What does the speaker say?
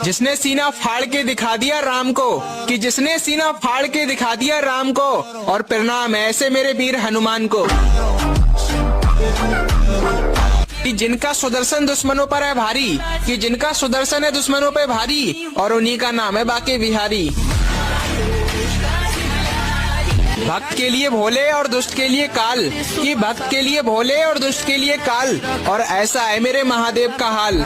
जिसने सीना फाड़ के दिखा दिया राम को, कि जिसने सीना फाड़ के दिखा दिया राम को, और प्रणाम ऐसे मेरे वीर हनुमान को। कि जिनका सुदर्शन दुश्मनों पर है भारी, कि जिनका सुदर्शन है दुश्मनों पे भारी, और उन्हीं का नाम है बाके बिहारी। भक्त के लिए भोले और दुष्ट के लिए काल, कि भक्त के लिए भोले और दुष्ट के लिए काल, और ऐसा है मेरे महादेव का हाल।